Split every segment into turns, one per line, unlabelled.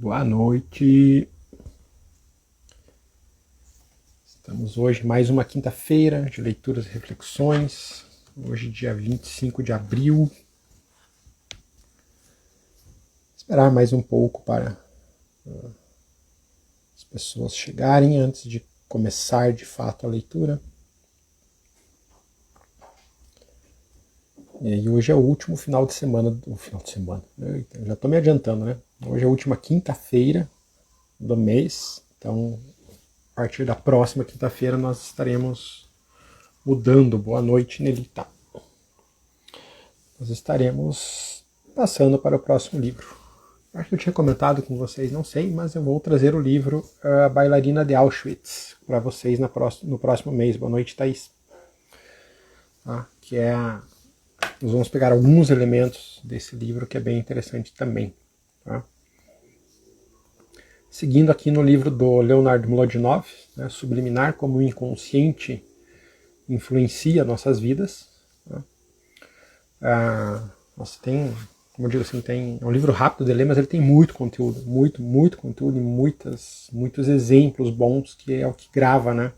Boa noite. Estamos hoje mais uma quinta-feira de leituras e reflexões. Hoje dia 25 de abril. Esperar mais um pouco para as pessoas chegarem antes de começar de fato a leitura. E hoje é o último final de semana. Eu já estou me adiantando, né? Hoje é a última quinta-feira do mês. Então, a partir da próxima quinta-feira nós estaremos mudando. Boa noite, Nelita. Nós estaremos passando para o próximo livro. Acho que eu tinha comentado com vocês, não sei, mas eu vou trazer o livro A Bailarina de Auschwitz para vocês no próximo mês. Boa noite, Thaís. Que é... Nós vamos pegar alguns elementos desse livro que é bem interessante também. Tá? Seguindo aqui no livro do Leonard Mlodinow, né, Subliminar, como o inconsciente influencia nossas vidas. Tá? Tem, como eu digo assim, é um livro rápido de ler, mas ele tem muito conteúdo, muito conteúdo e muitos exemplos bons, que é o que grava, né,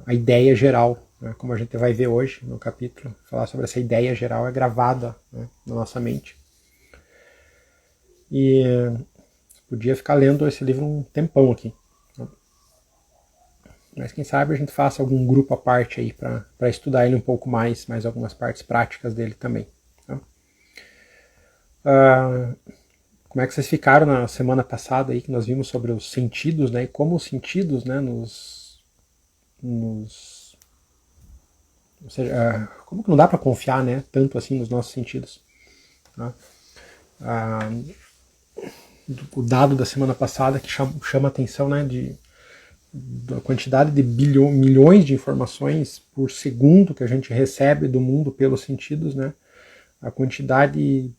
a ideia geral. Como a gente vai ver hoje no capítulo, falar sobre essa ideia geral é gravada, né, na nossa mente. E podia ficar lendo esse livro um tempão aqui. Mas quem sabe a gente faça algum grupo à parte aí para estudar ele um pouco mais algumas partes práticas dele também. Tá? Como é que vocês ficaram na semana passada aí, que nós vimos sobre os sentidos, né, e como os sentidos, né, ou seja, como que não dá para confiar, né, tanto assim nos nossos sentidos. Tá? O dado da semana passada que chama a atenção, né, da quantidade de milhões de informações por segundo que a gente recebe do mundo pelos sentidos, né, a quantidade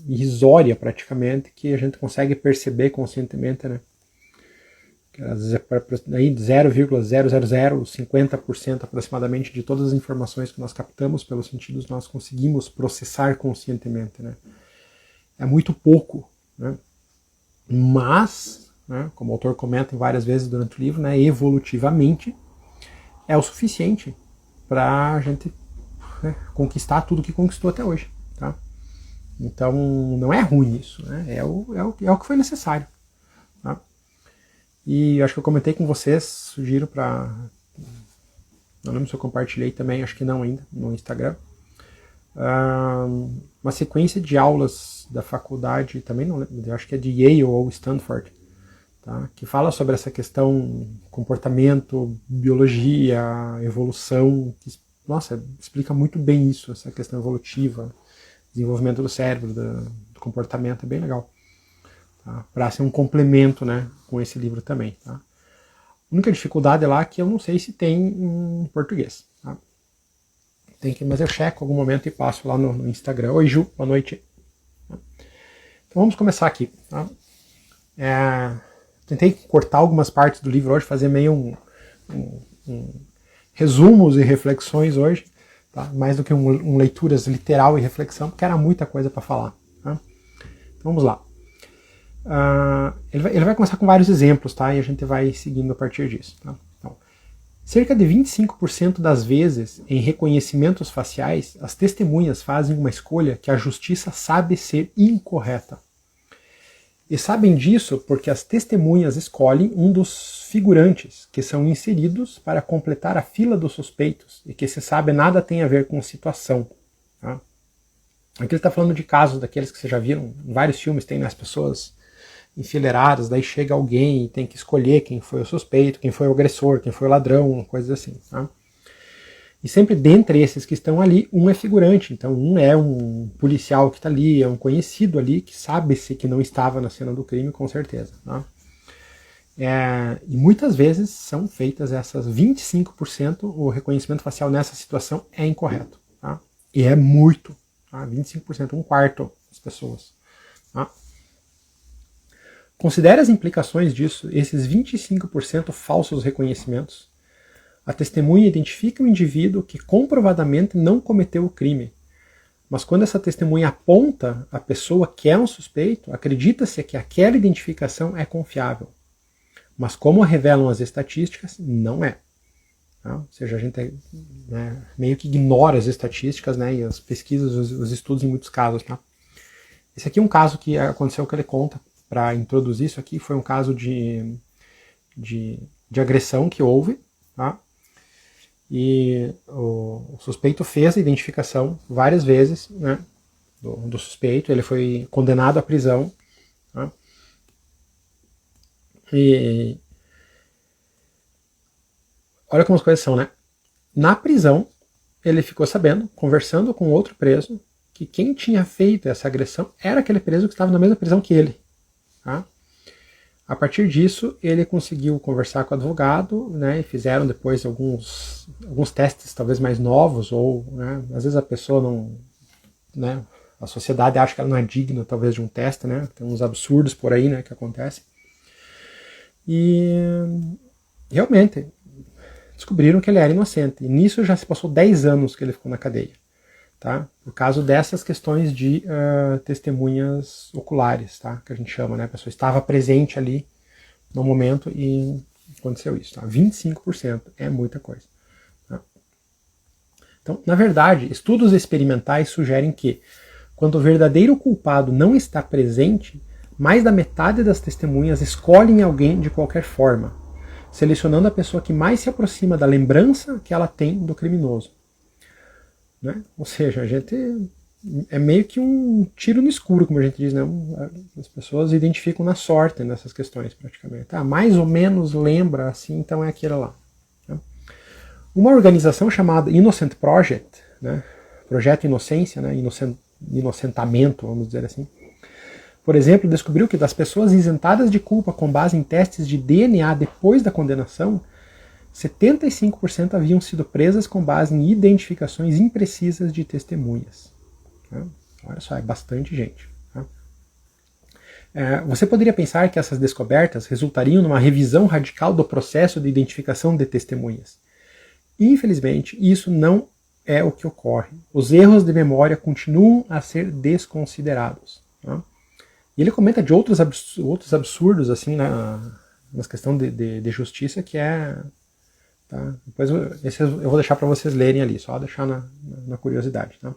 irrisória praticamente que a gente consegue perceber conscientemente, né, às vezes 0,00050% aproximadamente de todas as informações que nós captamos pelos sentidos nós conseguimos processar conscientemente, né. É muito pouco, né? Mas, né, como o autor comenta várias vezes durante o livro, né, evolutivamente é o suficiente para a gente, né, conquistar tudo que conquistou até hoje. Tá? Então não é ruim isso, né? É o que foi necessário. Tá? E acho que eu comentei com vocês, sugiro para... Não lembro se eu compartilhei também, acho que não ainda, no Instagram. Uma sequência de aulas da faculdade, também não lembro, acho que é de Yale ou Stanford, tá? Que fala sobre essa questão comportamento, biologia, evolução, que, nossa, explica muito bem isso, essa questão evolutiva, desenvolvimento do cérebro, do comportamento, é bem legal. Tá? Para ser um complemento, né, com esse livro também. Tá? A única dificuldade é lá que eu não sei se tem em português. Tá? Mas eu checo algum momento e passo lá no Instagram. Oi, Ju, boa noite. Então vamos começar aqui. Tá? Tentei cortar algumas partes do livro hoje, fazer meio resumos e reflexões hoje, tá? Mais do que leituras literal e reflexão, porque era muita coisa para falar. Tá? Então vamos lá. Ele vai começar com vários exemplos, tá? E a gente vai seguindo a partir disso. Tá? Então, cerca de 25% das vezes, em reconhecimentos faciais, as testemunhas fazem uma escolha que a justiça sabe ser incorreta. E sabem disso porque as testemunhas escolhem um dos figurantes que são inseridos para completar a fila dos suspeitos e que se sabe nada tem a ver com a situação. Tá? Aqui ele está falando de casos daqueles que vocês já viram, em vários filmes tem, né, as pessoas enfileiradas, daí chega alguém e tem que escolher quem foi o suspeito, quem foi o agressor, quem foi o ladrão, coisas assim. Tá? E sempre dentre esses que estão ali, um é figurante. Então um é um policial que está ali, é um conhecido ali, que sabe-se que não estava na cena do crime, com certeza. Tá? E muitas vezes são feitas essas 25%, o reconhecimento facial nessa situação é incorreto. Tá? E é muito. Tá? 25%, um quarto das pessoas. Tá? Considere as implicações disso, esses 25% falsos reconhecimentos. A testemunha identifica o indivíduo que comprovadamente não cometeu o crime, Mas quando essa testemunha aponta a pessoa que é um suspeito, acredita-se que aquela identificação é confiável. Mas como revelam as estatísticas, não é. Tá? Ou seja, a gente meio que ignora as estatísticas, né, e as pesquisas, os estudos em muitos casos. Tá? Esse aqui é um caso que aconteceu, que ele conta para introduzir isso aqui, foi um caso de agressão que houve, tá? E o suspeito fez a identificação várias vezes, né, do suspeito, ele foi condenado à prisão, tá? E olha como as coisas são, né? Na prisão, ele ficou sabendo, conversando com outro preso, que quem tinha feito essa agressão era aquele preso que estava na mesma prisão que ele, tá? A partir disso, ele conseguiu conversar com o advogado, né, e fizeram depois alguns testes talvez mais novos, ou, né, às vezes a pessoa não, né, a sociedade acha que ela não é digna talvez de um teste, né, tem uns absurdos por aí, né, que acontecem. E realmente descobriram que ele era inocente, e nisso já se passou 10 anos que ele ficou na cadeia, tá, por causa dessas questões de testemunhas oculares, tá, que a gente chama, né, a pessoa estava presente ali no momento e aconteceu isso, tá, 25% é muita coisa. Tá? Então, na verdade, estudos experimentais sugerem que, quando o verdadeiro culpado não está presente, mais da metade das testemunhas escolhem alguém de qualquer forma, selecionando a pessoa que mais se aproxima da lembrança que ela tem do criminoso. Né? Ou seja, a gente é meio que um tiro no escuro, como a gente diz, né? As pessoas identificam na sorte nessas questões, praticamente. Ah, mais ou menos lembra, assim, então é aquilo lá. Né? Uma organização chamada Innocent Project, né? Projeto Inocência, né? Inocentamento, vamos dizer assim, por exemplo, descobriu que das pessoas isentadas de culpa com base em testes de DNA depois da condenação, 75% haviam sido presas com base em identificações imprecisas de testemunhas. Olha só, é bastante gente. Você poderia pensar que essas descobertas resultariam numa revisão radical do processo de identificação de testemunhas. Infelizmente, isso não é o que ocorre. Os erros de memória continuam a ser desconsiderados. E ele comenta de outros absurdos assim, nas questões de justiça, que é... Tá? Depois eu vou deixar para vocês lerem ali, só deixar na curiosidade. Tá?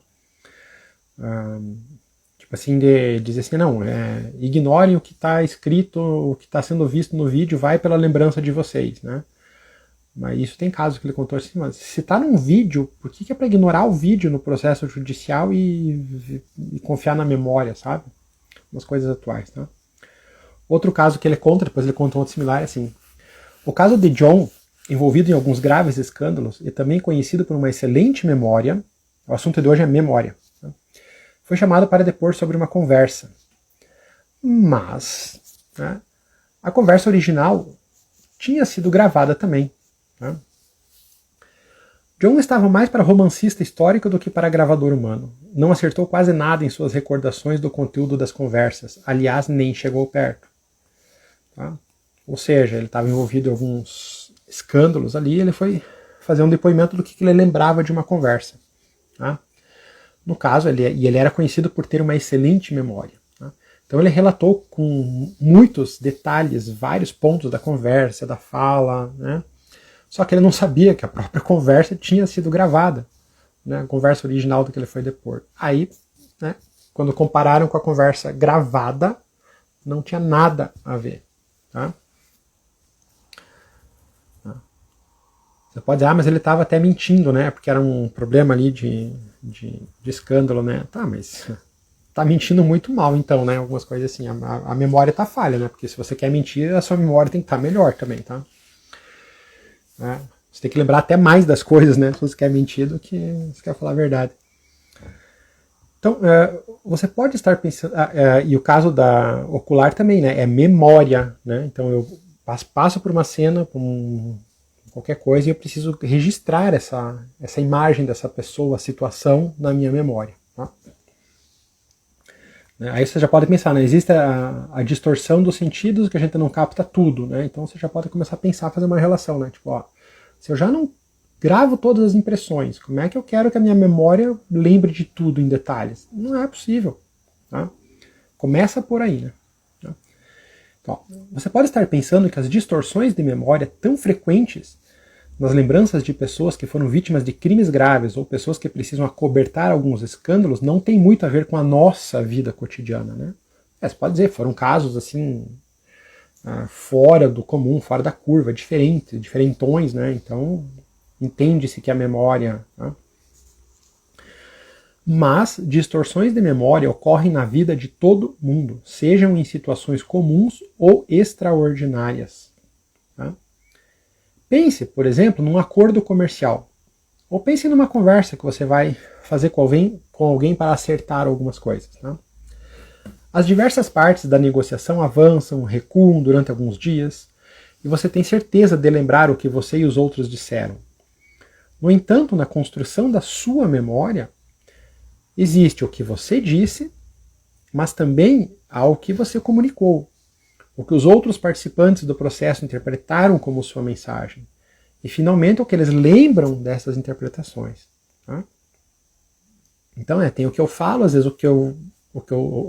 Tipo assim, de dizer assim, não, ignorem o que está escrito, o que está sendo visto no vídeo, vai pela lembrança de vocês. Né? Mas isso tem casos que ele contou assim, mas se está num vídeo, por que é para ignorar o vídeo no processo judicial e confiar na memória, sabe? Umas coisas atuais. Tá? Outro caso que ele conta, depois ele conta um outro similar, assim, o caso de John, envolvido em alguns graves escândalos e também conhecido por uma excelente memória, o assunto de hoje é memória, tá? Foi chamado para depor sobre uma conversa. Mas, né, a conversa original tinha sido gravada também. Tá? John estava mais para romancista histórico do que para gravador humano. Não acertou quase nada em suas recordações do conteúdo das conversas. Aliás, nem chegou perto. Tá? Ou seja, ele estava envolvido em alguns escândalos ali, ele foi fazer um depoimento do que ele lembrava de uma conversa. Tá? No caso, ele era conhecido por ter uma excelente memória. Tá? Então ele relatou com muitos detalhes, vários pontos da conversa, da fala, né? Só que ele não sabia que a própria conversa tinha sido gravada, né? A conversa original do que ele foi depor. Aí, né, quando compararam com a conversa gravada, não tinha nada a ver. Tá? Você pode dizer, mas ele estava até mentindo, né? Porque era um problema ali de escândalo, né? Tá, mas tá mentindo muito mal, então, né? Algumas coisas assim. A memória tá falha, né? Porque se você quer mentir, a sua memória tem que estar melhor também, tá? Você tem que lembrar até mais das coisas, né? Se você quer mentir do que se quer falar a verdade. Então, você pode estar pensando... e o caso da ocular também, né? É memória, né? Então, eu passo por uma cena, por qualquer coisa, e eu preciso registrar essa imagem dessa pessoa, a situação, na minha memória. Tá? Aí você já pode pensar, né? Existe a distorção dos sentidos, que a gente não capta tudo, né? Então você já pode começar a pensar, fazer uma relação, né? Tipo, ó, se eu já não gravo todas as impressões. Como é que eu quero que a minha memória lembre de tudo em detalhes? Não é possível. Tá? Começa por aí, né? Então, você pode estar pensando que as distorções de memória tão frequentes nas lembranças de pessoas que foram vítimas de crimes graves ou pessoas que precisam acobertar alguns escândalos não tem muito a ver com a nossa vida cotidiana, né? Você pode dizer, foram casos assim fora do comum, fora da curva, diferentões, né? Então entende-se que a memória... Tá? Mas distorções de memória ocorrem na vida de todo mundo, sejam em situações comuns ou extraordinárias. Tá? Pense, por exemplo, num acordo comercial. Ou pense numa conversa que você vai fazer com alguém para acertar algumas coisas. Tá? As diversas partes da negociação avançam, recuam durante alguns dias, e você tem certeza de lembrar o que você e os outros disseram. No entanto, na construção da sua memória, existe o que você disse, mas também ao que você comunicou, o que os outros participantes do processo interpretaram como sua mensagem, e finalmente o que eles lembram dessas interpretações. Tá? Então tem o que eu falo, às vezes o que eu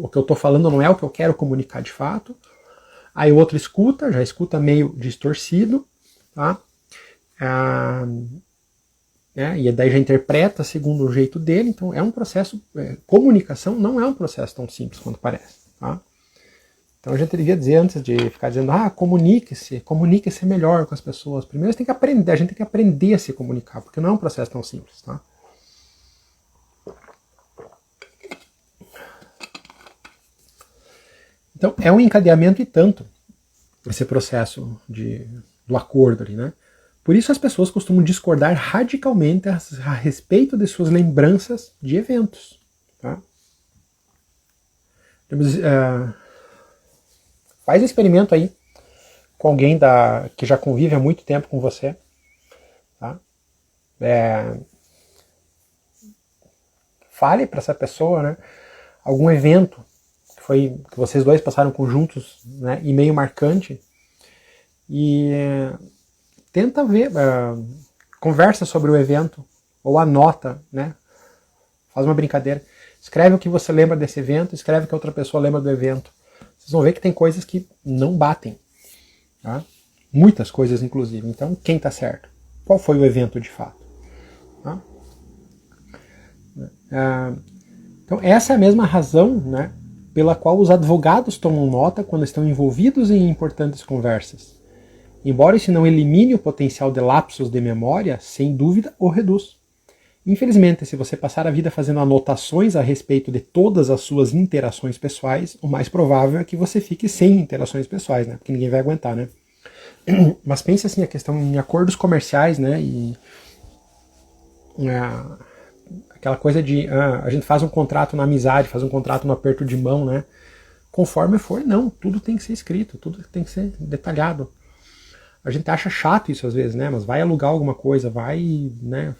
estou falando não é o que eu quero comunicar de fato, aí o outro escuta, já escuta meio distorcido, tá? E daí já interpreta segundo o jeito dele, então é um processo, comunicação não é um processo tão simples quanto parece. Tá? Então a gente devia dizer, antes de ficar dizendo, comunique-se melhor com as pessoas, primeiro a gente tem que aprender a se comunicar, porque não é um processo tão simples. Tá? Então é um encadeamento e tanto, esse processo do acordo ali, né? Por isso as pessoas costumam discordar radicalmente a respeito de suas lembranças de eventos. Tá? Faz experimento aí com alguém que já convive há muito tempo com você. Tá? Fale para essa pessoa, né, algum evento que vocês dois passaram juntos, né, e meio marcante, e tenta ver, conversa sobre o evento, ou anota, né? Faz uma brincadeira. Escreve o que você lembra desse evento, escreve o que a outra pessoa lembra do evento. Vocês vão ver que tem coisas que não batem. Tá? Muitas coisas, inclusive. Então, quem está certo? Qual foi o evento de fato? Tá? Então, essa é a mesma razão, né, pela qual os advogados tomam nota quando estão envolvidos em importantes conversas. Embora isso não elimine o potencial de lapsos de memória, sem dúvida o reduz. Infelizmente, se você passar a vida fazendo anotações a respeito de todas as suas interações pessoais, o mais provável é que você fique sem interações pessoais, né? Porque ninguém vai aguentar, né? Mas pense assim, a questão em acordos comerciais, né? E aquela coisa de a gente faz um contrato na amizade, faz um contrato no aperto de mão, né? Conforme for, não, tudo tem que ser escrito, tudo tem que ser detalhado. A gente acha chato isso às vezes, né? Mas vai alugar alguma coisa, né?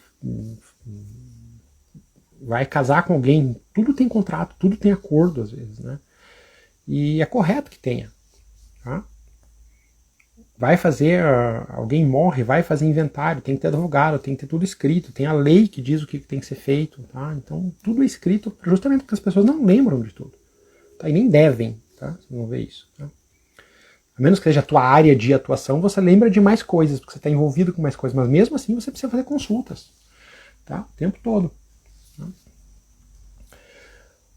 Vai casar com alguém, tudo tem contrato, tudo tem acordo às vezes, né? E é correto que tenha. Tá? Vai fazer, alguém morre, vai fazer inventário, tem que ter advogado, tem que ter tudo escrito, tem a lei que diz o que tem que ser feito. Tá? Então tudo é escrito justamente porque as pessoas não lembram de tudo. Tá? E nem devem, tá? Vocês vão ver isso. Tá? A menos que seja a tua área de atuação, você lembra de mais coisas, porque você está envolvido com mais coisas. Mas mesmo assim você precisa fazer consultas. Tá? O tempo todo. Tá?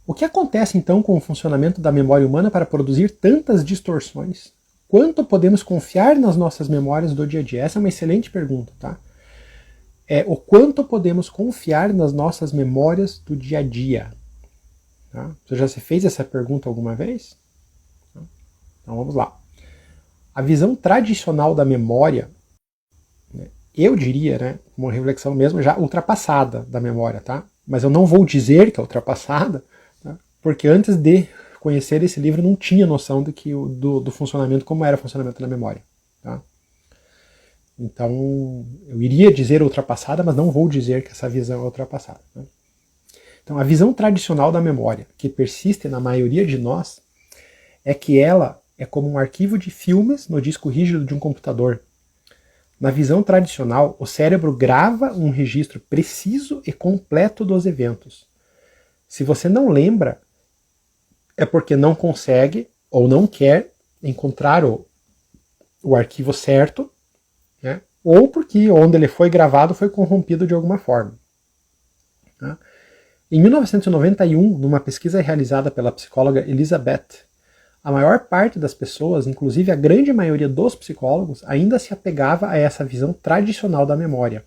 O que acontece então com o funcionamento da memória humana para produzir tantas distorções? Quanto podemos confiar nas nossas memórias do dia a dia? Essa é uma excelente pergunta. Tá? O quanto podemos confiar nas nossas memórias do dia a dia? Tá? Você já se fez essa pergunta alguma vez? Então vamos lá. A visão tradicional da memória, né, eu diria, né, uma reflexão mesmo já ultrapassada da memória, tá? Mas eu não vou dizer que é ultrapassada, tá? Porque antes de conhecer esse livro eu não tinha noção do funcionamento, como era o funcionamento da memória, tá? Então eu iria dizer ultrapassada, mas não vou dizer que essa visão é ultrapassada. Né? Então a visão tradicional da memória, que persiste na maioria de nós, é que ela é como um arquivo de filmes no disco rígido de um computador. Na visão tradicional, o cérebro grava um registro preciso e completo dos eventos. Se você não lembra, é porque não consegue ou não quer encontrar o arquivo certo, né? Ou porque onde ele foi gravado foi corrompido de alguma forma. Tá? Em 1991, numa pesquisa realizada pela psicóloga Elizabeth, a maior parte das pessoas, inclusive a grande maioria dos psicólogos, ainda se apegava a essa visão tradicional da memória,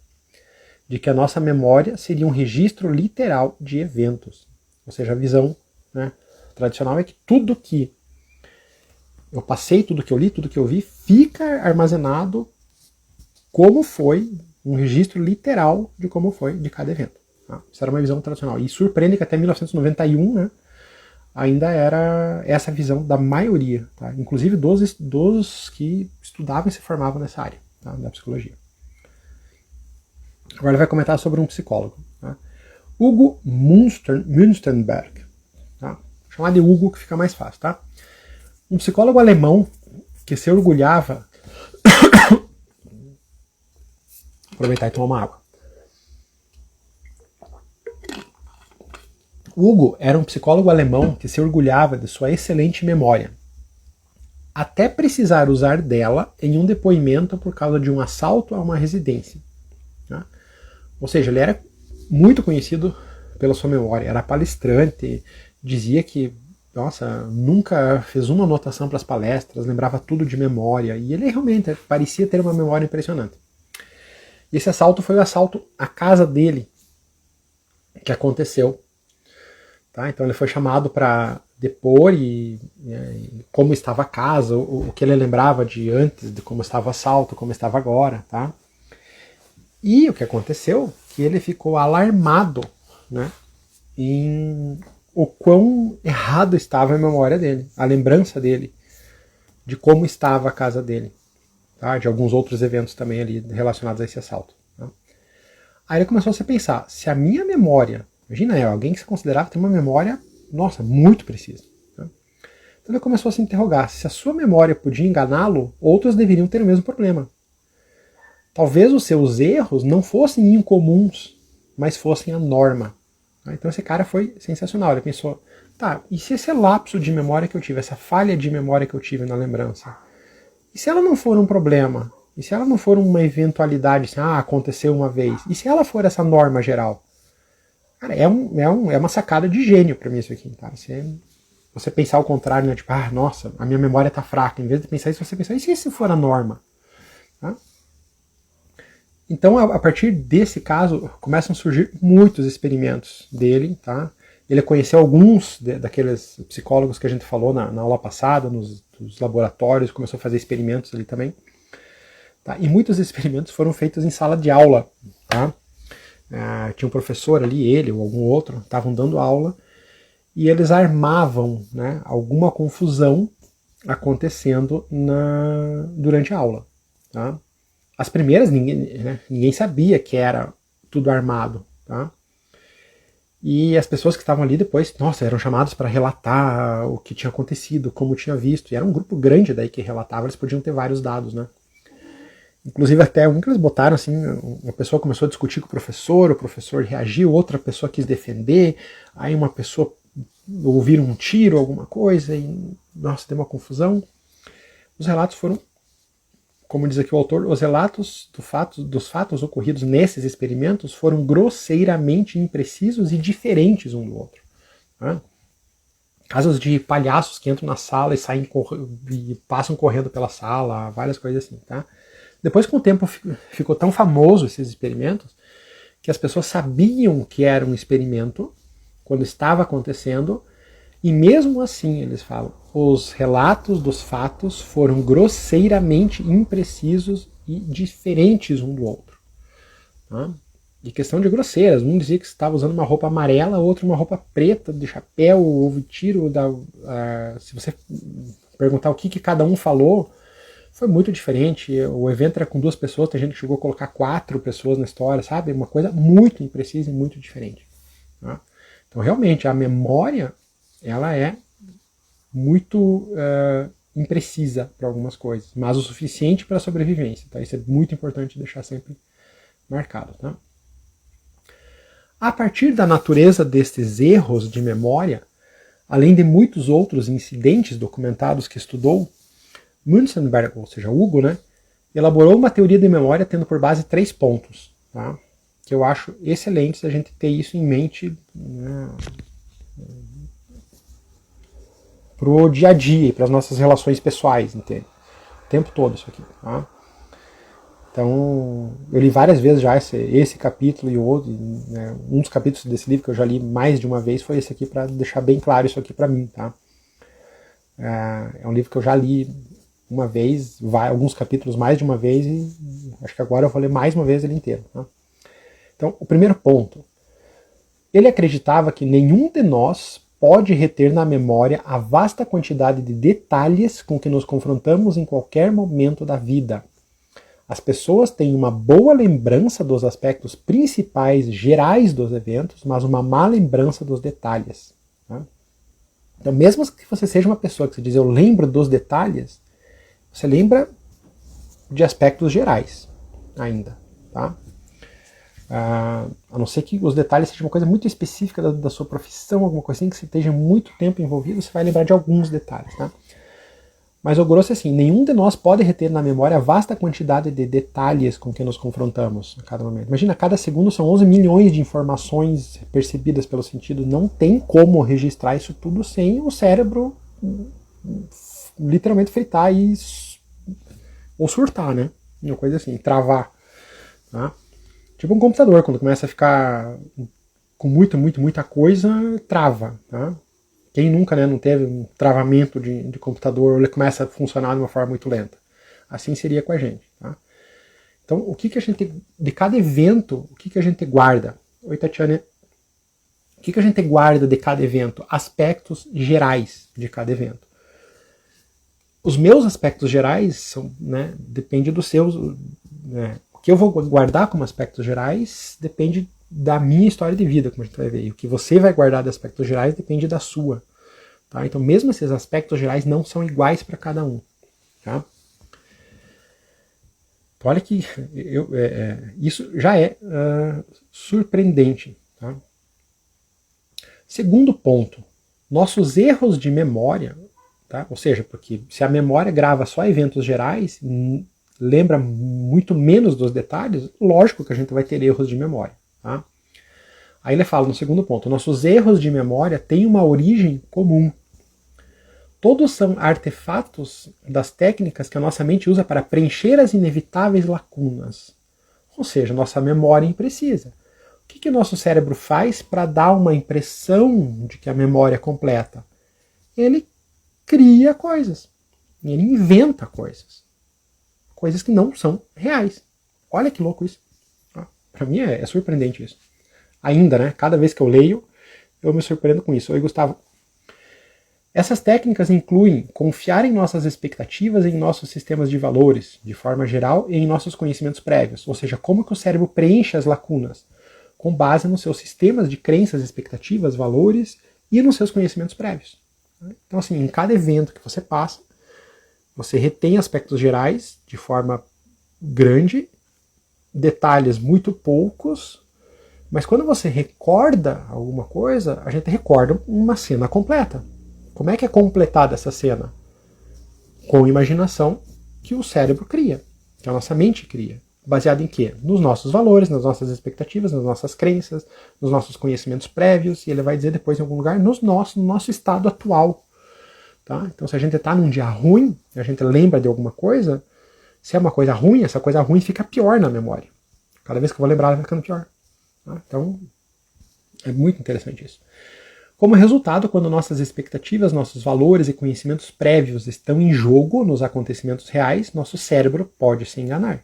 de que a nossa memória seria um registro literal de eventos. Ou seja, a visão, né, tradicional é que tudo que eu passei, tudo que eu li, tudo que eu vi, fica armazenado como foi, um registro literal de como foi de cada evento. Tá? Isso era uma visão tradicional. E surpreende que até 1991, né, ainda era essa visão da maioria, tá? Inclusive dos que estudavam e se formavam nessa área, tá, da psicologia. Agora ele vai comentar sobre um psicólogo, tá? Hugo Münsterberg. Tá? Vou chamar de Hugo que fica mais fácil. Tá? Um psicólogo alemão que se orgulhava... Aproveitar e tomar uma água. Hugo era um psicólogo alemão que se orgulhava de sua excelente memória, até precisar usar dela em um depoimento por causa de um assalto a uma residência. Tá? Ou seja, ele era muito conhecido pela sua memória, era palestrante, dizia que, nossa, nunca fez uma anotação para as palestras, lembrava tudo de memória, e ele realmente parecia ter uma memória impressionante. E esse assalto foi o assalto à casa dele, que aconteceu. Tá? Então ele foi chamado para depor como estava a casa, o que ele lembrava de antes, de como estava o assalto, como estava agora. Tá? E o que aconteceu? Que ele ficou alarmado, né, em o quão errado estava a memória dele, a lembrança dele, de como estava a casa dele. Tá? De alguns outros eventos também ali relacionados a esse assalto. Tá? Aí ele começou a se pensar, se a minha memória... Imagina, alguém que se considerava ter uma memória, nossa, muito precisa. Tá? Então ele começou a se interrogar, se a sua memória podia enganá-lo, outros deveriam ter o mesmo problema. Talvez os seus erros não fossem incomuns, mas fossem a norma. Tá? Então esse cara foi sensacional, ele pensou, tá, e se esse lapso de memória que eu tive, essa falha de memória que eu tive na lembrança, e se ela não for um problema? E se ela não for uma eventualidade, assim, aconteceu uma vez? E se ela for essa norma geral? Cara, é uma sacada de gênio pra mim isso aqui, tá? Você pensar ao contrário, né? Tipo, nossa, a minha memória tá fraca. Em vez de pensar isso, você pensar, e se isso for a norma? Tá? Então, a partir desse caso, começam a surgir muitos experimentos dele, tá? Ele conheceu alguns daqueles psicólogos que a gente falou na aula passada, nos laboratórios, começou a fazer experimentos ali também. Tá? E muitos experimentos foram feitos em sala de aula. Tá? Tinha um professor ali, ele ou algum outro, estavam dando aula, e eles armavam, né, alguma confusão acontecendo durante a aula. Tá? As primeiras, ninguém sabia que era tudo armado. Tá? E as pessoas que estavam ali depois, nossa, eram chamadas para relatar o que tinha acontecido, como tinha visto. E era um grupo grande daí que relatava, eles podiam ter vários dados, né? Inclusive até um que eles botaram assim, uma pessoa começou a discutir com o professor reagiu, outra pessoa quis defender, aí uma pessoa ouviram um tiro, alguma coisa, e nossa, deu uma confusão. Os relatos foram, como diz aqui o autor, os relatos dos fatos ocorridos nesses experimentos foram grosseiramente imprecisos e diferentes um do outro. Né? Casos de palhaços que entram na sala e saem e passam correndo pela sala, várias coisas assim. Tá? Depois, com o tempo, ficou tão famoso esses experimentos que as pessoas sabiam que era um experimento quando estava acontecendo, e mesmo assim, eles falam, os relatos dos fatos foram grosseiramente imprecisos e diferentes um do outro. Tá? De questão de grosseiras, um dizia que estava usando uma roupa amarela, outro uma roupa preta, de chapéu, houve tiro. Se você perguntar o que cada um falou, foi muito diferente. O evento era com 2 pessoas, tem gente que chegou a colocar 4 pessoas na história, sabe? Uma coisa muito imprecisa e muito diferente. Tá? Então, realmente, a memória, ela é muito imprecisa para algumas coisas, mas o suficiente para a sobrevivência. Tá? Isso é muito importante deixar sempre marcado. Tá? A partir da natureza destes erros de memória, além de muitos outros incidentes documentados que estudou, Münzenberg, ou seja, Hugo, né, elaborou uma teoria de memória tendo por base 3 pontos, tá? Que eu acho excelente a gente ter isso em mente, né, pro dia a dia, para as nossas relações pessoais, entende? O tempo todo isso aqui, tá? Então, eu li várias vezes já esse capítulo e outro, né, um dos capítulos desse livro que eu já li mais de uma vez foi esse aqui, para deixar bem claro isso aqui para mim, tá? É um livro que eu já li uma vez, alguns capítulos mais de uma vez, e acho que agora eu vou ler mais uma vez ele inteiro. Tá? Então, o primeiro ponto. Ele acreditava que nenhum de nós pode reter na memória a vasta quantidade de detalhes com que nos confrontamos em qualquer momento da vida. As pessoas têm uma boa lembrança dos aspectos principais, gerais dos eventos, mas uma má lembrança dos detalhes. Tá? Então, mesmo que você seja uma pessoa que se diz eu lembro dos detalhes, você lembra de aspectos gerais ainda, tá? A não ser que os detalhes sejam uma coisa muito específica da sua profissão, alguma coisa assim, que você esteja muito tempo envolvido, você vai lembrar de alguns detalhes, tá? Mas o grosso é assim, nenhum de nós pode reter na memória a vasta quantidade de detalhes com que nos confrontamos a cada momento. Imagina, a cada segundo são 11 milhões de informações percebidas pelo sentido, não tem como registrar isso tudo sem o cérebro literalmente fritar ou surtar, né? Uma coisa assim, travar. Tá? Tipo um computador, quando começa a ficar com muita coisa, trava. Tá? Quem nunca, né, não teve um travamento de computador, ele começa a funcionar de uma forma muito lenta. Assim seria com a gente. Tá? Então, o que a gente, de cada evento, o que a gente guarda? Oi, Tatiana. O que a gente guarda de cada evento? Aspectos gerais de cada evento. Os meus aspectos gerais são, né, depende dos seus. Né, o que eu vou guardar como aspectos gerais depende da minha história de vida, como a gente vai ver. E o que você vai guardar de aspectos gerais depende da sua. Tá? Então, mesmo esses aspectos gerais não são iguais para cada um. Tá? Então, olha que isso já é surpreendente. Tá? Segundo ponto, nossos erros de memória. Tá? Ou seja, porque se a memória grava só eventos gerais, lembra muito menos dos detalhes, lógico que a gente vai ter erros de memória. Tá? Aí ele fala no segundo ponto, nossos erros de memória têm uma origem comum. Todos são artefatos das técnicas que a nossa mente usa para preencher as inevitáveis lacunas. Ou seja, nossa memória é imprecisa. O que o nosso cérebro faz para dar uma impressão de que a memória é completa? Ele cria coisas. Ele inventa coisas. Coisas que não são reais. Olha que louco isso. Para mim é surpreendente isso. Ainda, né? Cada vez que eu leio, eu me surpreendo com isso. Oi, Gustavo. Essas técnicas incluem confiar em nossas expectativas e em nossos sistemas de valores, de forma geral, e em nossos conhecimentos prévios. Ou seja, como que o cérebro preenche as lacunas? Com base nos seus sistemas de crenças, expectativas, valores e nos seus conhecimentos prévios. Então, assim, em cada evento que você passa, você retém aspectos gerais de forma grande, detalhes muito poucos, mas quando você recorda alguma coisa, a gente recorda uma cena completa. Como é que é completada essa cena? Com imaginação que o cérebro cria, que a nossa mente cria. Baseado em quê? Nos nossos valores, nas nossas expectativas, nas nossas crenças, nos nossos conhecimentos prévios, e ele vai dizer depois em algum lugar, no nosso estado atual. Tá? Então, se a gente está num dia ruim, a gente lembra de alguma coisa, se é uma coisa ruim, essa coisa ruim fica pior na memória. Cada vez que eu vou lembrar, ela vai ficando pior. Tá? Então, é muito interessante isso. Como resultado, quando nossas expectativas, nossos valores e conhecimentos prévios estão em jogo nos acontecimentos reais, nosso cérebro pode se enganar.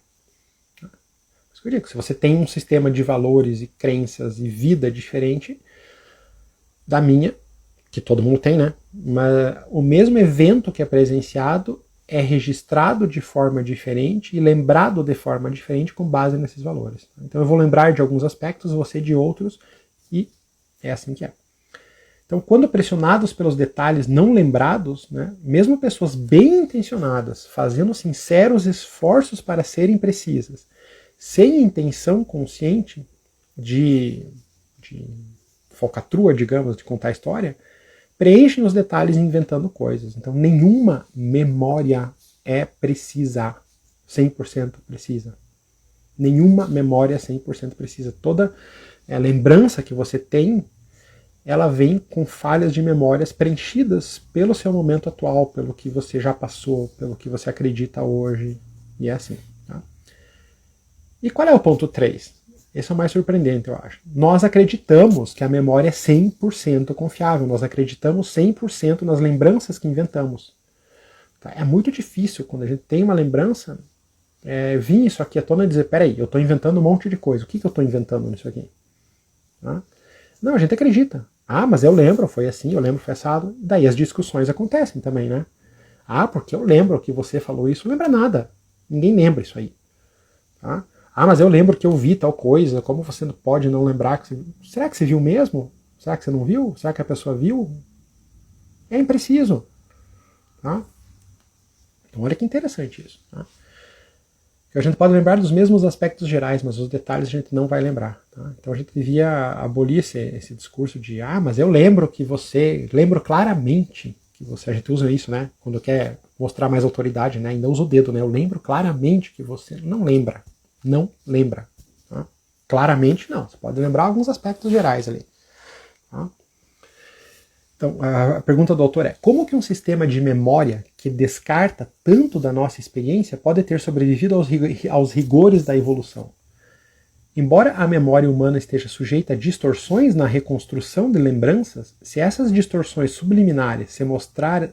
Isso que eu digo, se você tem um sistema de valores e crenças e vida diferente da minha, que todo mundo tem, né? Mas o mesmo evento que é presenciado é registrado de forma diferente e lembrado de forma diferente com base nesses valores. Então eu vou lembrar de alguns aspectos, você de outros, e é assim que é. Então, quando pressionados pelos detalhes não lembrados, né, mesmo pessoas bem intencionadas, fazendo sinceros esforços para serem precisas, sem intenção consciente de falcatrua, digamos, de contar a história, preenchem os detalhes inventando coisas. Então, nenhuma memória é precisa, 100% precisa. Nenhuma memória é 100% precisa. Toda lembrança que você tem, ela vem com falhas de memórias preenchidas pelo seu momento atual, pelo que você já passou, pelo que você acredita hoje, e é assim. Tá? E qual é o ponto 3? Esse é o mais surpreendente, eu acho. Nós acreditamos que a memória é 100% confiável, nós acreditamos 100% nas lembranças que inventamos. Tá? É muito difícil, quando a gente tem uma lembrança, vir isso aqui à tona e dizer, peraí, eu estou inventando um monte de coisa, o que eu estou inventando nisso aqui? Tá? Não, a gente acredita. Ah, mas eu lembro, foi assim, eu lembro, foi assado. Daí as discussões acontecem também, né? Ah, porque eu lembro que você falou isso. Não lembra nada. Ninguém lembra isso aí. Tá? Ah, mas eu lembro que eu vi tal coisa. Como você pode não lembrar? Será que você viu mesmo? Será que você não viu? Será que a pessoa viu? É impreciso. Tá? Então olha que interessante isso. Tá? A gente pode lembrar dos mesmos aspectos gerais, mas os detalhes a gente não vai lembrar. Tá? Então a gente devia abolir esse discurso de mas eu lembro que você, lembro claramente que você, a gente usa isso, né? Quando quer mostrar mais autoridade, né? Ainda usa o dedo, né? Eu lembro claramente que você não lembra. Não lembra. Tá? Claramente não. Você pode lembrar alguns aspectos gerais ali. Tá? Então, a pergunta do autor é: como que um sistema de memória que descarta tanto da nossa experiência pode ter sobrevivido aos rigores da evolução? Embora a memória humana esteja sujeita a distorções na reconstrução de lembranças, se essas distorções subliminares se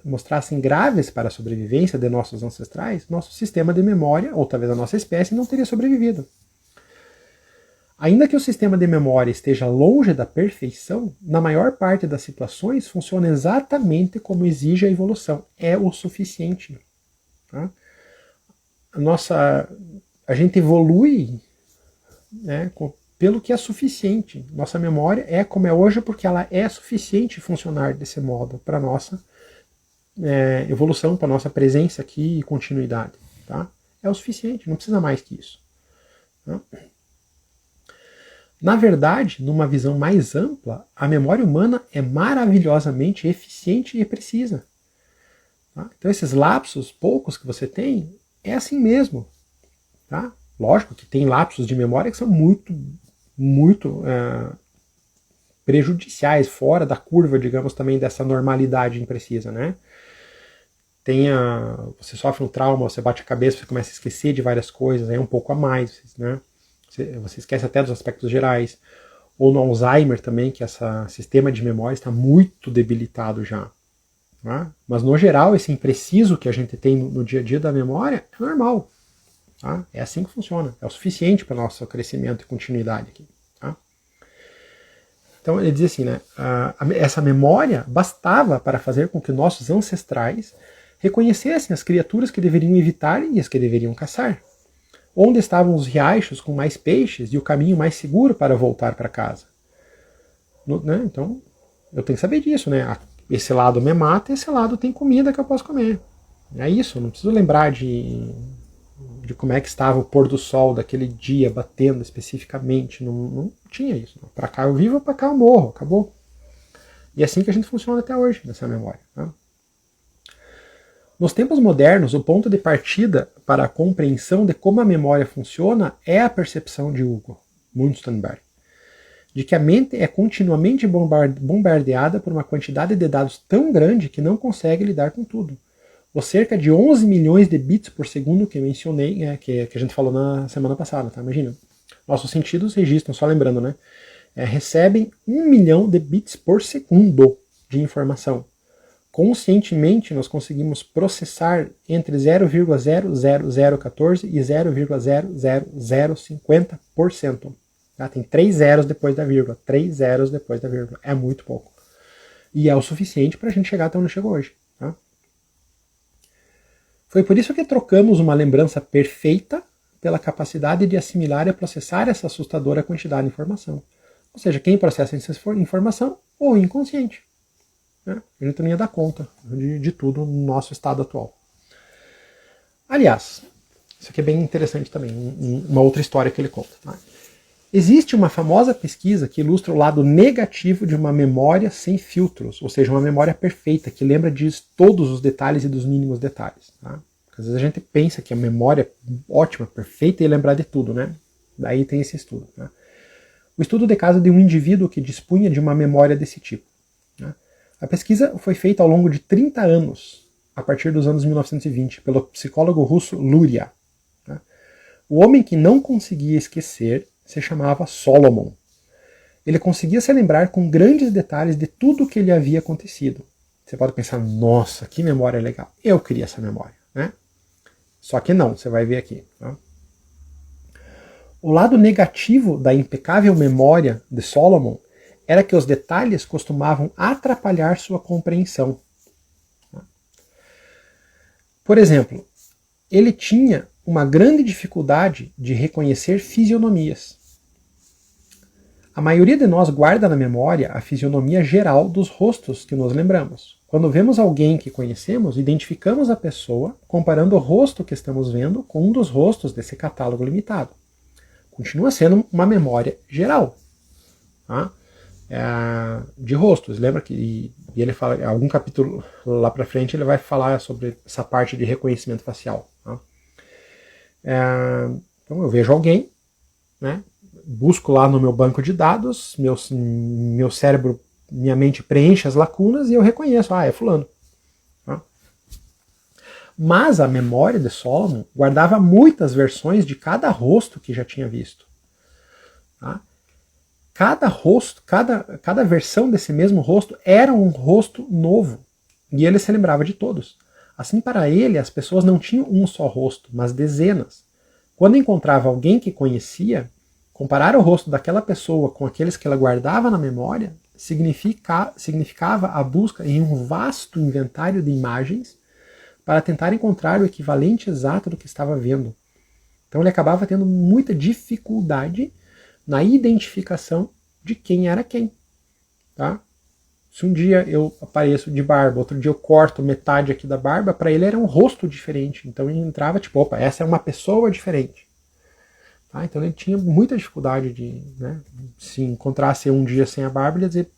mostrassem graves para a sobrevivência de nossos ancestrais, nosso sistema de memória, ou talvez a nossa espécie, não teria sobrevivido. Ainda que o sistema de memória esteja longe da perfeição, na maior parte das situações funciona exatamente como exige a evolução. É o suficiente. Tá? A gente evolui, né, pelo que é suficiente. Nossa memória é como é hoje porque ela é suficiente funcionar desse modo para a nossa evolução, para a nossa presença aqui e continuidade. Tá? É o suficiente, não precisa mais que isso. Tá? Na verdade, numa visão mais ampla, a memória humana é maravilhosamente eficiente e precisa. Tá? Então esses lapsos, poucos que você tem, é assim mesmo. Tá? Lógico que tem lapsos de memória que são muito prejudiciais, fora da curva, digamos, também dessa normalidade imprecisa. Né? Você sofre um trauma, você bate a cabeça, você começa a esquecer de várias coisas, é um pouco a mais, né? Você esquece até dos aspectos gerais. Ou no Alzheimer também, que esse sistema de memória está muito debilitado já. Tá? Mas no geral, esse impreciso que a gente tem no dia a dia da memória é normal. Tá? É assim que funciona. É o suficiente para o nosso crescimento e continuidade aqui. Tá? Então ele diz assim, né? Essa memória bastava para fazer com que nossos ancestrais reconhecessem as criaturas que deveriam evitar e as que deveriam caçar. Onde estavam os riachos com mais peixes e o caminho mais seguro para voltar para casa? Né? Então, eu tenho que saber disso, né? Esse lado me mata, esse lado tem comida que eu posso comer. É isso, não preciso lembrar de como é que estava o pôr do sol daquele dia batendo especificamente. Não tinha isso. Para cá eu vivo, para cá eu morro, acabou. E é assim que a gente funciona até hoje, nessa memória. Tá? Nos tempos modernos, o ponto de partida para a compreensão de como a memória funciona é a percepção de Hugo Munstenberg, de que a mente é continuamente bombardeada por uma quantidade de dados tão grande que não consegue lidar com tudo. Os cerca de 11 milhões de bits por segundo que eu mencionei, que a gente falou na semana passada, tá? Imagina. Nossos sentidos registram, só lembrando, né? Recebem 1 milhão de bits por segundo de informação. Conscientemente, nós conseguimos processar entre 0,00014 e 0,00050%. Tá? Tem 3 zeros depois da vírgula. 3 zeros depois da vírgula. É muito pouco. E é o suficiente para a gente chegar até onde chegou hoje. Tá? Foi por isso que trocamos uma lembrança perfeita pela capacidade de assimilar e processar essa assustadora quantidade de informação. Ou seja, quem processa essa informação, o inconsciente. né? A gente não ia dar conta de tudo no nosso estado atual. Aliás, isso aqui é bem interessante também, uma outra história que ele conta. Tá? Existe uma famosa pesquisa que ilustra o lado negativo de uma memória sem filtros, ou seja, uma memória perfeita, que lembra de todos os detalhes e dos mínimos detalhes. Tá? Às vezes a gente pensa que a memória é ótima, perfeita e lembrar de tudo, né? Daí tem esse estudo. Tá? O estudo de caso de um indivíduo que dispunha de uma memória desse tipo. Tá? A pesquisa foi feita ao longo de 30 anos, a partir dos anos 1920, pelo psicólogo russo Luria. Tá? O homem que não conseguia esquecer se chamava Solomon. Ele conseguia se lembrar com grandes detalhes de tudo o que lhe havia acontecido. Você pode pensar, nossa, que memória legal. Eu queria essa memória, né? Só que não, você vai ver aqui. Tá? O lado negativo da impecável memória de Solomon era que os detalhes costumavam atrapalhar sua compreensão. Por exemplo, ele tinha uma grande dificuldade de reconhecer fisionomias. A maioria de nós guarda na memória a fisionomia geral dos rostos que nos lembramos. Quando vemos alguém que conhecemos, identificamos a pessoa comparando o rosto que estamos vendo com um dos rostos desse catálogo limitado. Continua sendo uma memória geral, tá? De rostos. Lembra que e ele fala, em algum capítulo lá para frente, ele vai falar sobre essa parte de reconhecimento facial. Tá? Então eu vejo alguém, né? Busco lá no meu banco de dados, meu cérebro, minha mente preenche as lacunas e eu reconheço, é fulano. Tá? Mas a memória de Solomon guardava muitas versões de cada rosto que já tinha visto. Tá? Cada rosto, cada versão desse mesmo rosto era um rosto novo. E ele se lembrava de todos. Assim, para ele, as pessoas não tinham um só rosto, mas dezenas. Quando encontrava alguém que conhecia, comparar o rosto daquela pessoa com aqueles que ela guardava na memória significava a busca em um vasto inventário de imagens para tentar encontrar o equivalente exato do que estava vendo. Então ele acabava tendo muita dificuldade na identificação de quem era quem. Tá? Se um dia eu apareço de barba, outro dia eu corto metade aqui da barba, para ele era um rosto diferente. Então ele entrava tipo, opa, essa é uma pessoa diferente. Tá? Então ele tinha muita dificuldade de, né, se encontrasse um dia sem a barba, ele ia dizer,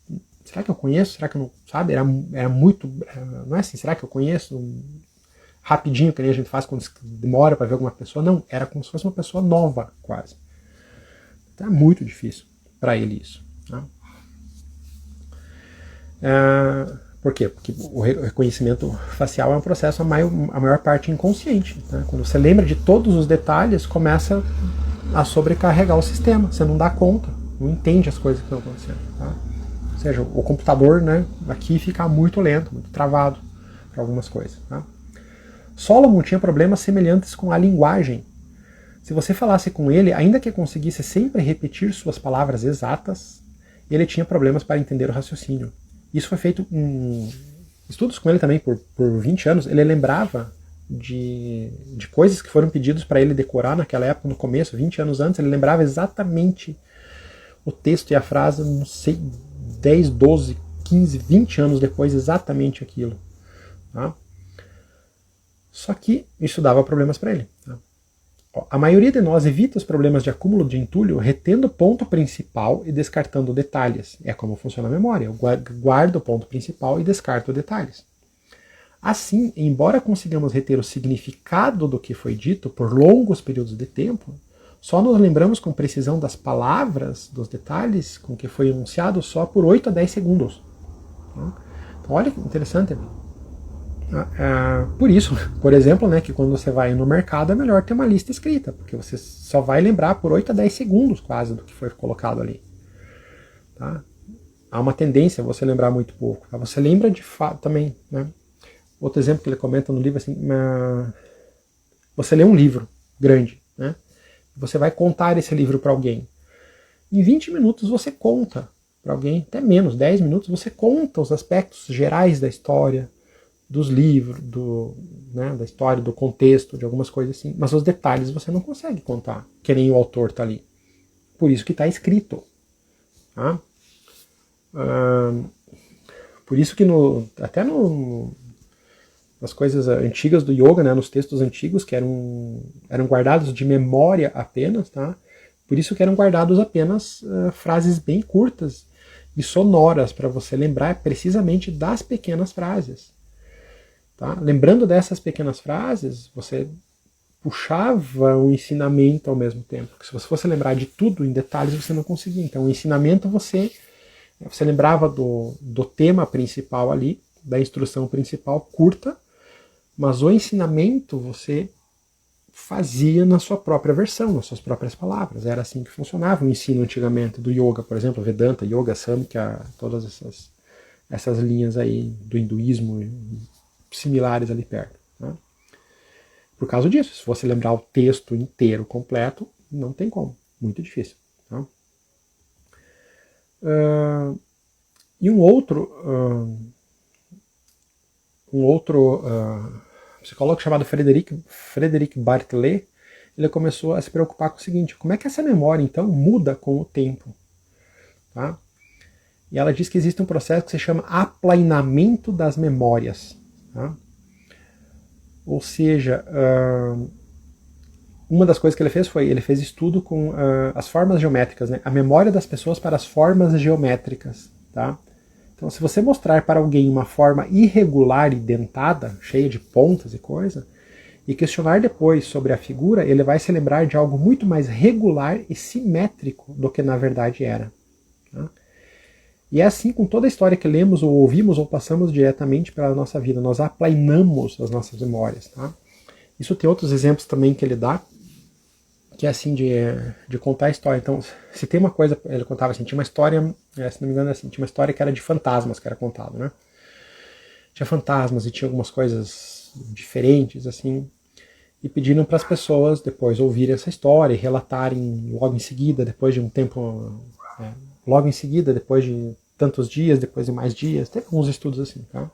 será que eu conheço? Será que eu não, sabe? Era muito, não é assim, será que eu conheço? Rapidinho, que nem a gente faz quando demora para ver alguma pessoa. Não, era como se fosse uma pessoa nova, quase. Então é muito difícil para ele isso. Tá? Por quê? Porque o reconhecimento facial é um processo a maior parte inconsciente. Tá? Quando você lembra de todos os detalhes, começa a sobrecarregar o sistema. Você não dá conta, não entende as coisas que estão acontecendo. Tá? Ou seja, o computador, né, aqui fica muito lento, muito travado para algumas coisas. Tá? Solomon tinha problemas semelhantes com a linguagem. Se você falasse com ele, ainda que conseguisse sempre repetir suas palavras exatas, ele tinha problemas para entender o raciocínio. Isso foi feito em estudos com ele também por 20 anos. Ele lembrava de coisas que foram pedidos para ele decorar naquela época, no começo, 20 anos antes. Ele lembrava exatamente o texto e a frase, não sei, 10, 12, 15, 20 anos depois, exatamente aquilo. Tá? Só que isso dava problemas para ele. Tá? A maioria de nós evita os problemas de acúmulo de entulho retendo o ponto principal e descartando detalhes. É como funciona a memória. Eu guardo o ponto principal e descarto detalhes. Assim, embora consigamos reter o significado do que foi dito por longos períodos de tempo, só nos lembramos com precisão das palavras, dos detalhes com que foi enunciado só por 8 a 10 segundos. Então, olha que interessante. Por isso, por exemplo, né, que quando você vai no mercado é melhor ter uma lista escrita, porque você só vai lembrar por 8 a 10 segundos quase do que foi colocado ali. Tá? Há uma tendência a você lembrar muito pouco. Tá? Você lembra de fato também. Né? Outro exemplo que ele comenta no livro, assim, você lê um livro grande, né? Você vai contar esse livro para alguém. Em 20 minutos você conta para alguém, até menos, 10 minutos, você conta os aspectos gerais da história, dos livros, da história, do contexto, de algumas coisas assim. Mas os detalhes você não consegue contar, que nem o autor está ali. Por isso que está escrito. Tá? Por isso que até nas coisas antigas do yoga, né, nos textos antigos que eram guardados de memória apenas, tá? Por isso que eram guardados apenas frases bem curtas e sonoras para você lembrar precisamente das pequenas frases. Tá? Lembrando dessas pequenas frases, você puxava o ensinamento ao mesmo tempo. Porque se você fosse lembrar de tudo em detalhes, você não conseguia. Então, o ensinamento você lembrava do tema principal ali, da instrução principal curta, mas o ensinamento você fazia na sua própria versão, nas suas próprias palavras. Era assim que funcionava o ensino antigamente do yoga, por exemplo, Vedanta, Yoga, Samkhya, todas essas linhas aí do hinduísmo similares ali perto. Né? Por causa disso, se você lembrar o texto inteiro, completo, não tem como, muito difícil. Tá? E um outro psicólogo chamado Frederic Bartlett, ele começou a se preocupar com o seguinte: como é que essa memória então muda com o tempo? Tá? E ela diz que existe um processo que se chama aplainamento das memórias. Tá? Ou seja, uma das coisas que ele fez estudo com as formas geométricas, né? A memória das pessoas para as formas geométricas. Tá? Então, se você mostrar para alguém uma forma irregular e dentada, cheia de pontas e coisa, e questionar depois sobre a figura, ele vai se lembrar de algo muito mais regular e simétrico do que na verdade era. Tá? E é assim com toda a história que lemos ou ouvimos ou passamos diretamente pela nossa vida. Nós aplainamos as nossas memórias. Tá? Isso tem outros exemplos também que ele dá, que é assim de contar a história. Então, se tem uma coisa, ele contava assim, tinha uma história, se não me engano assim, tinha uma história que era de fantasmas que era contado, né? Tinha fantasmas e tinha algumas coisas diferentes, assim, e pediram para as pessoas depois ouvirem essa história e relatarem logo em seguida, depois de um tempo, logo em seguida, depois de tantos dias, depois de mais dias, tem alguns estudos assim, tá?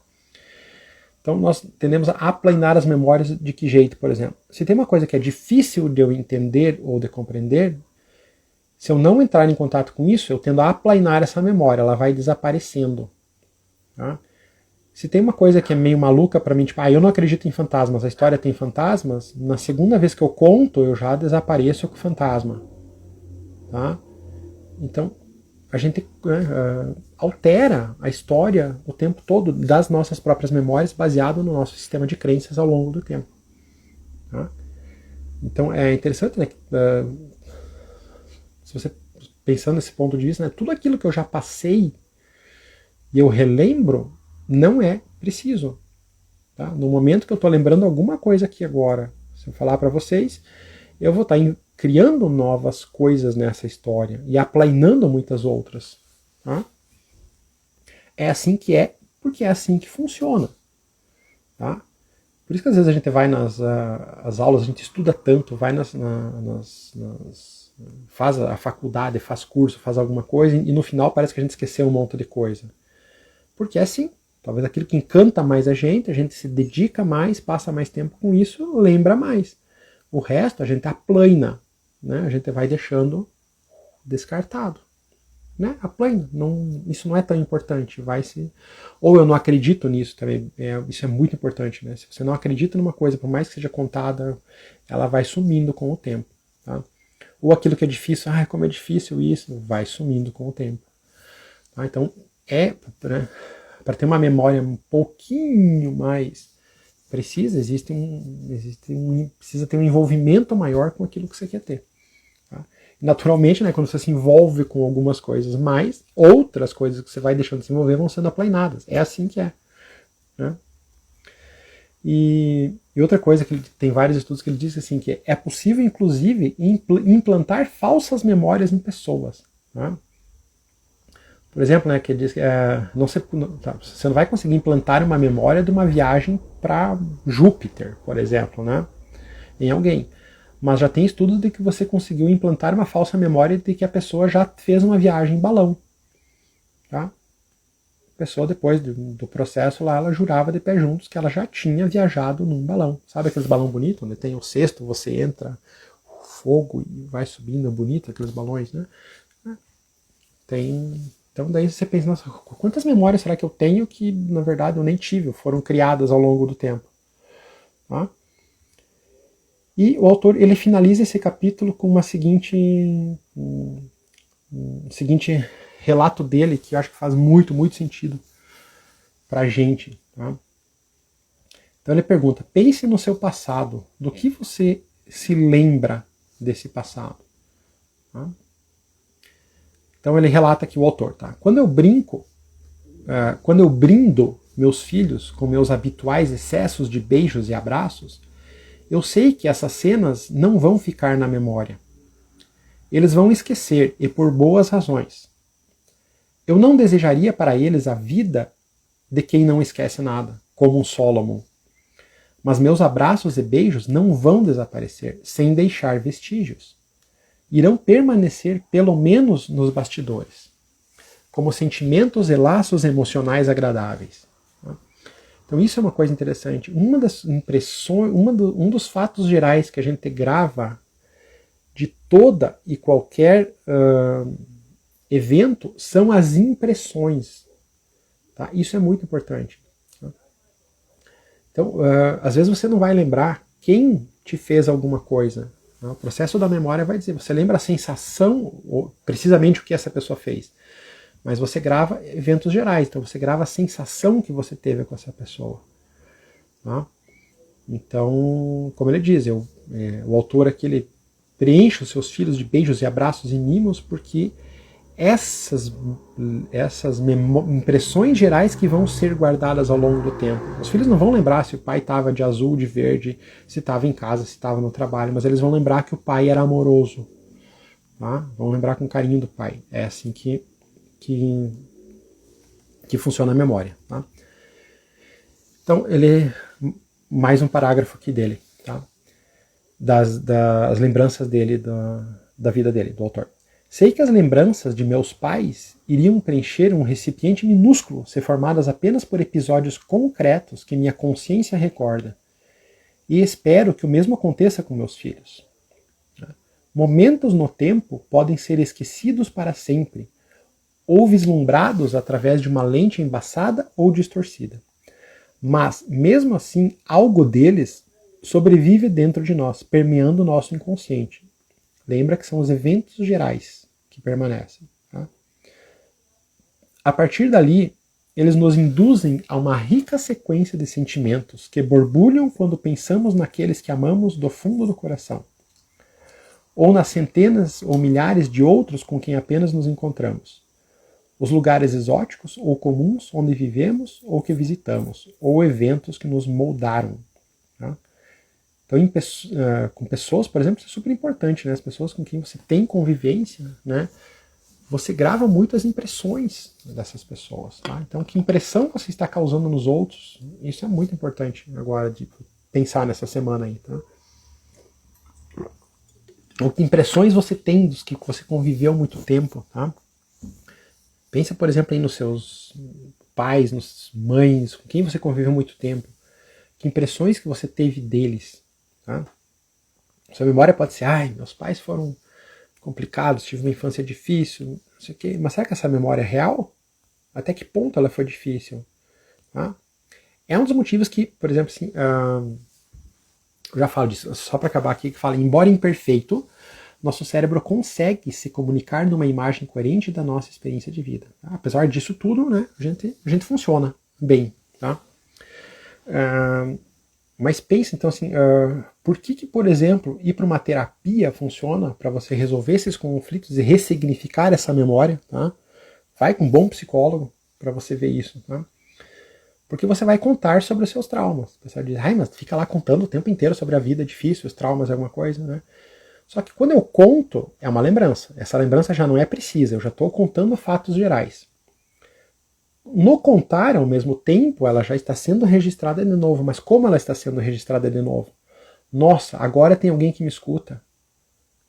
Então nós tendemos a aplainar as memórias de que jeito, por exemplo? Se tem uma coisa que é difícil de eu entender ou de compreender, se eu não entrar em contato com isso, eu tendo a aplainar essa memória, ela vai desaparecendo. Tá? Se tem uma coisa que é meio maluca para mim, tipo, eu não acredito em fantasmas, a história tem fantasmas, na segunda vez que eu conto, eu já desapareço com o fantasma. Tá? Então, a gente altera a história o tempo todo das nossas próprias memórias baseado no nosso sistema de crenças ao longo do tempo. Tá? Então é interessante, né? Se você pensando nesse ponto de vista, né, tudo aquilo que eu já passei e eu relembro não é preciso. Tá? No momento que eu estou lembrando alguma coisa aqui agora, se eu falar para vocês, eu vou estar criando novas coisas nessa história e aplainando muitas outras. Tá? É assim que é, porque é assim que funciona. Tá? Por isso que às vezes a gente vai nas as aulas, a gente estuda tanto, vai faz a faculdade, faz curso, faz alguma coisa, e no final parece que a gente esqueceu um monte de coisa. Porque é assim. Talvez aquilo que encanta mais a gente se dedica mais, passa mais tempo com isso, lembra mais. O resto a gente aplaina, né? A gente vai deixando descartado. Né? Aplaina. Isso não é tão importante. Ou eu não acredito nisso também. Isso é muito importante. Né? Se você não acredita numa coisa, por mais que seja contada, ela vai sumindo com o tempo. Tá? Ou aquilo que é difícil, como é difícil isso, vai sumindo com o tempo. Tá? Então, né, para ter uma memória um pouquinho mais precisa, precisa ter um envolvimento maior com aquilo que você quer ter. Tá? Naturalmente, né, quando você se envolve com algumas coisas mais, outras coisas que você vai deixando de se envolver vão sendo aplainadas. É assim que é. Né? E outra coisa que tem vários estudos que ele diz assim, que é possível, inclusive, implantar falsas memórias em pessoas. Né? Por exemplo, né, que diz que você não vai conseguir implantar uma memória de uma viagem para Júpiter, por exemplo, né, em alguém. Mas já tem estudos de que você conseguiu implantar uma falsa memória de que a pessoa já fez uma viagem em balão. Tá? A pessoa, depois do processo lá, ela jurava de pé juntos que ela já tinha viajado num balão. Sabe aqueles balões bonitos, onde tem o cesto, você entra, o fogo e vai subindo, bonito aqueles balões, né? Tem Então daí você pensa, nossa, quantas memórias será que eu tenho que, na verdade, eu nem tive, foram criadas ao longo do tempo? Tá? E o autor ele finaliza esse capítulo com um seguinte relato dele, que eu acho que faz muito, muito sentido para a gente. Tá? Então ele pergunta, pense no seu passado, do que você se lembra desse passado? Tá? Então ele relata aqui o autor, tá? Quando eu brindo meus filhos com meus habituais excessos de beijos e abraços, eu sei que essas cenas não vão ficar na memória. Eles vão esquecer, e por boas razões. Eu não desejaria para eles a vida de quem não esquece nada, como um Solomon. Mas meus abraços e beijos não vão desaparecer sem deixar vestígios. Irão permanecer pelo menos nos bastidores, como sentimentos e laços emocionais agradáveis. Então isso é uma coisa interessante. Uma das impressões, um dos fatos gerais que a gente grava de toda e qualquer evento são as impressões. Tá? Isso é muito importante. Tá? Então, às vezes você não vai lembrar quem te fez alguma coisa. Tá? O processo da memória vai dizer, você lembra a sensação, ou precisamente o que essa pessoa fez. Mas você grava eventos gerais, então você grava a sensação que você teve com essa pessoa. Tá? Então, como ele diz, o autor aqui ele preenche os seus filhos de beijos e abraços e mimos, porque essas impressões gerais que vão ser guardadas ao longo do tempo. Os filhos não vão lembrar se o pai estava de azul, de verde, se estava em casa, se estava no trabalho, mas eles vão lembrar que o pai era amoroso. Tá? Vão lembrar com carinho do pai. É assim que funciona a memória. Tá? Então, mais um parágrafo aqui dele, tá? das lembranças dele, da vida dele, do autor. Sei que as lembranças de meus pais iriam preencher um recipiente minúsculo se formadas apenas por episódios concretos que minha consciência recorda. E espero que o mesmo aconteça com meus filhos. Momentos no tempo podem ser esquecidos para sempre, ou vislumbrados através de uma lente embaçada ou distorcida. Mas, mesmo assim, algo deles sobrevive dentro de nós, permeando o nosso inconsciente. Lembra que são os eventos gerais que permanecem. Tá? A partir dali, eles nos induzem a uma rica sequência de sentimentos que borbulham quando pensamos naqueles que amamos do fundo do coração, ou nas centenas ou milhares de outros com quem apenas nos encontramos. Os lugares exóticos ou comuns onde vivemos ou que visitamos, ou eventos que nos moldaram. Tá? Então, com pessoas, por exemplo, isso é super importante, né? As pessoas com quem você tem convivência, né? Você grava muitas impressões dessas pessoas. Tá? Então, que impressão você está causando nos outros? Isso é muito importante agora de pensar nessa semana aí. Tá? Ou que impressões você tem dos que você conviveu há muito tempo. Tá? Pensa, por exemplo, aí nos seus pais, nos mães, com quem você conviveu há muito tempo. Que impressões que você teve deles. Tá? Sua memória pode ser, meus pais foram complicados, tive uma infância difícil, não sei o quê. Mas será que essa memória é real? Até que ponto ela foi difícil? Tá? É um dos motivos que, por exemplo, assim, eu já falo disso, só para acabar aqui, que fala, embora imperfeito, nosso cérebro consegue se comunicar numa imagem coerente da nossa experiência de vida. Tá? Apesar disso tudo, né, a gente funciona bem. Tá? Mas pensa, então, assim, por que, por exemplo, ir para uma terapia funciona para você resolver esses conflitos e ressignificar essa memória? Tá? Vai com um bom psicólogo para você ver isso. Tá? Porque você vai contar sobre os seus traumas. O pessoal diz, mas fica lá contando o tempo inteiro sobre a vida difícil, os traumas, alguma coisa, né? Só que quando eu conto, é uma lembrança. Essa lembrança já não é precisa, eu já estou contando fatos gerais. No contar, ao mesmo tempo, ela já está sendo registrada de novo. Mas como ela está sendo registrada de novo? Nossa, agora tem alguém que me escuta.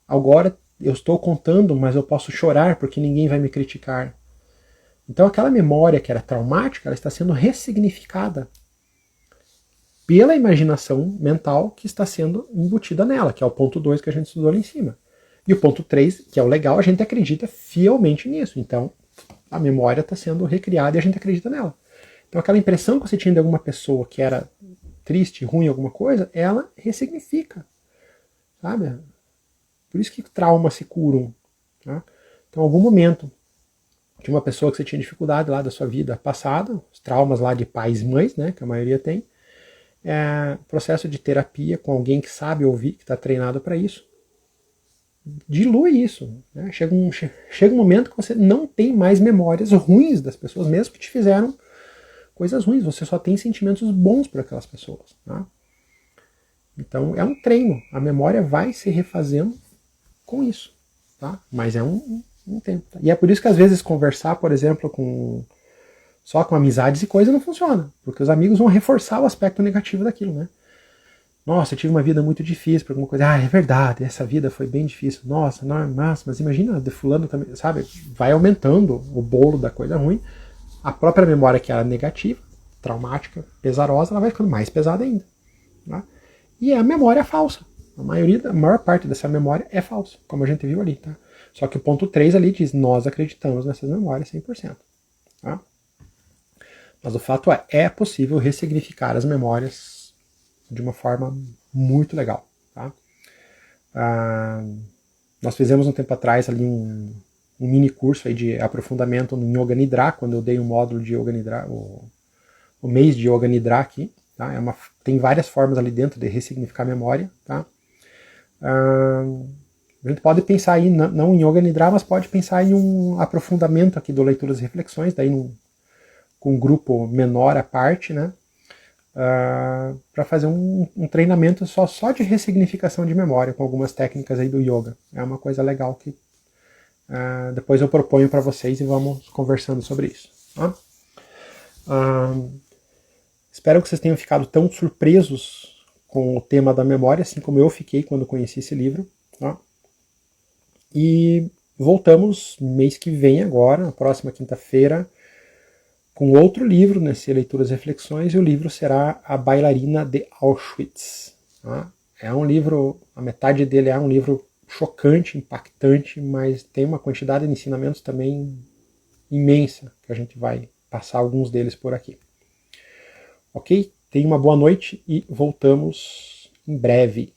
Agora eu estou contando, mas eu posso chorar porque ninguém vai me criticar. Então aquela memória que era traumática, ela está sendo ressignificada pela imaginação mental que está sendo embutida nela, que é o ponto 2 que a gente estudou ali em cima. E o ponto 3, que é o legal, a gente acredita fielmente nisso. Então, a memória está sendo recriada e a gente acredita nela. Então aquela impressão que você tinha de alguma pessoa que era triste, ruim, alguma coisa, ela ressignifica, sabe? Por isso que traumas se curam. Tá? Então, em algum momento de uma pessoa que você tinha dificuldade lá da sua vida passada, os traumas lá de pais e mães, né, que a maioria tem, processo de terapia com alguém que sabe ouvir, que está treinado para isso, dilui isso. Né? Chega um momento que você não tem mais memórias ruins das pessoas, mesmo que te fizeram coisas ruins, você só tem sentimentos bons por aquelas pessoas. Tá? Então é um treino, a memória vai se refazendo com isso, tá? Mas é um tempo. Tá? E é por isso que às vezes conversar, por exemplo, só com amizades e coisa não funciona, porque os amigos vão reforçar o aspecto negativo daquilo, né? Nossa, eu tive uma vida muito difícil por alguma coisa. Ah, é verdade, essa vida foi bem difícil. Nossa, mas imagina, de fulano também, sabe? Vai aumentando o bolo da coisa ruim. A própria memória que era negativa, traumática, pesarosa, ela vai ficando mais pesada ainda. Tá? E a memória é falsa. A maior parte dessa memória é falsa, como a gente viu ali. Tá? Só que o ponto 3 ali diz, nós acreditamos nessas memórias 100%. Tá? Mas o fato é possível ressignificar as memórias de uma forma muito legal. Tá? Nós fizemos um tempo atrás ali um mini curso aí de aprofundamento no Yoga Nidra, quando eu dei um módulo de Yoga Nidra, o mês de Yoga Nidra aqui. Tá? Tem várias formas ali dentro de ressignificar a memória. Tá? A gente pode pensar aí, não em Yoga Nidra, mas pode pensar em um aprofundamento aqui do Leituras e Reflexões, daí com um grupo menor à parte, né? Para fazer um treinamento só de ressignificação de memória, com algumas técnicas aí do yoga. É uma coisa legal que depois eu proponho para vocês e vamos conversando sobre isso. Tá? Espero que vocês tenham ficado tão surpresos com o tema da memória, assim como eu fiquei quando conheci esse livro. Tá? E voltamos mês que vem agora, na próxima quinta-feira, com outro livro, nesse Leituras e Reflexões, e o livro será A Bailarina de Auschwitz. Tá? É um livro, a metade dele é um livro chocante, impactante, mas tem uma quantidade de ensinamentos também imensa, que a gente vai passar alguns deles por aqui. Ok? Tenha uma boa noite e voltamos em breve.